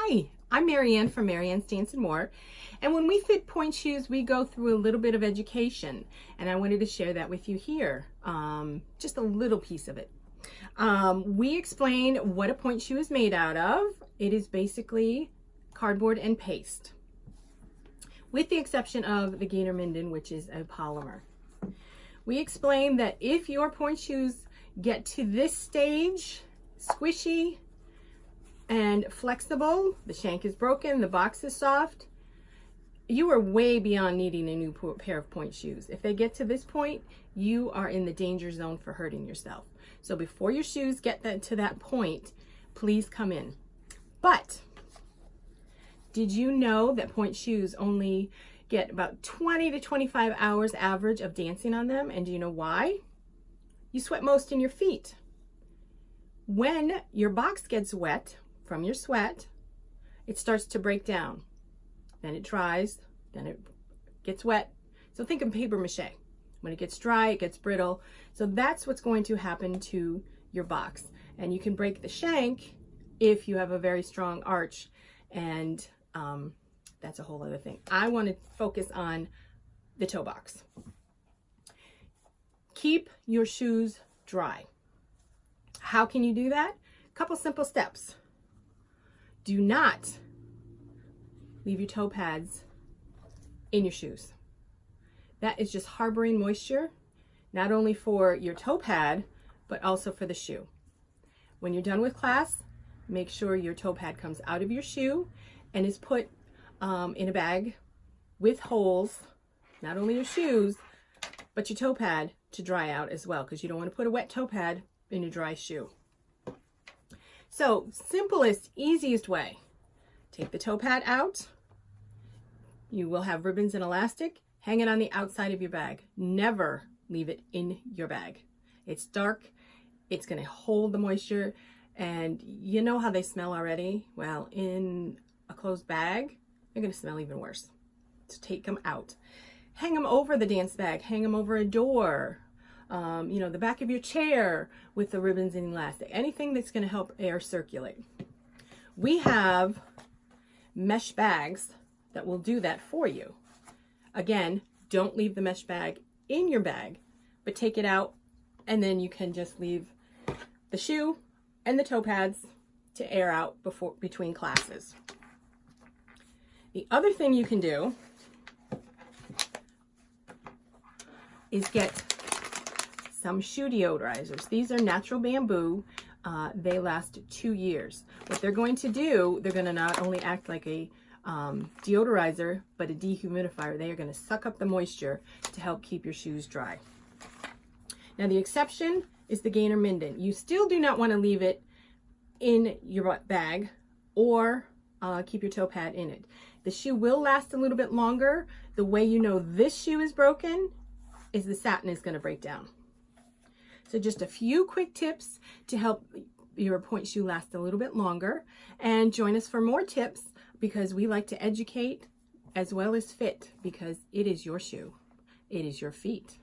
Hi, I'm Marianne from Marianne's Dance and More. And when we fit pointe shoes, we go through a little bit of education. And I wanted to share that with you here, just a little piece of it. We explain what a pointe shoe is made out of. It is basically cardboard and paste, with the exception of the gainer minden, which is a polymer. We explain that if your pointe shoes get to this stage, squishy and flexible, the shank is broken, the box is soft, you are way beyond needing a new pair of pointe shoes. If they get to this point, you are in the danger zone for hurting yourself. So before your shoes get to that point, please come in. But did you know that pointe shoes only get about 20 to 25 hours average of dancing on them? And do you know why? You sweat most in your feet. When your box gets wet from your sweat, it starts to break down. Then it dries, then it gets wet. So think of paper mache. When it gets dry, it gets brittle. So that's what's going to happen to your box. And you can break the shank if you have a very strong arch, and that's a whole other thing. I want to focus on the toe box. Keep your shoes dry. How can you do that? A couple simple steps. Do not leave your toe pads in your shoes. That is just harboring moisture, not only for your toe pad, but also for the shoe. When you're done with class, make sure your toe pad comes out of your shoe and is put in a bag with holes, not only your shoes, but your toe pad to dry out as well, because you don't want to put a wet toe pad in a dry shoe. So, simplest, easiest way, take the toe pad out. You will have ribbons and elastic. Hang it on the outside of your bag. Never leave it in your bag. It's dark, it's gonna hold the moisture, and you know how they smell already? Well, in a closed bag, they're gonna smell even worse. So take them out. Hang them over the dance bag, hang them over a door, the back of your chair with the ribbons and elastic, anything that's gonna help air circulate. We have mesh bags that will do that for you. Again, don't leave the mesh bag in your bag, but take it out, and then you can just leave the shoe and the toe pads to air out between classes. The other thing you can do is get some shoe deodorizers. These are natural bamboo. They last 2 years. What they're going to do, they're going to not only act like a deodorizer, but a dehumidifier. They are going to suck up the moisture to help keep your shoes dry. Now the exception is the gainer minden. You still do not want to leave it in your bag or keep your toe pad in it. The shoe will last a little bit longer. The way you know this shoe is broken is the satin is going to break down. So just a few quick tips to help your pointe shoe last a little bit longer, and join us for more tips, because we like to educate as well as fit, because it is your shoe. It is your feet.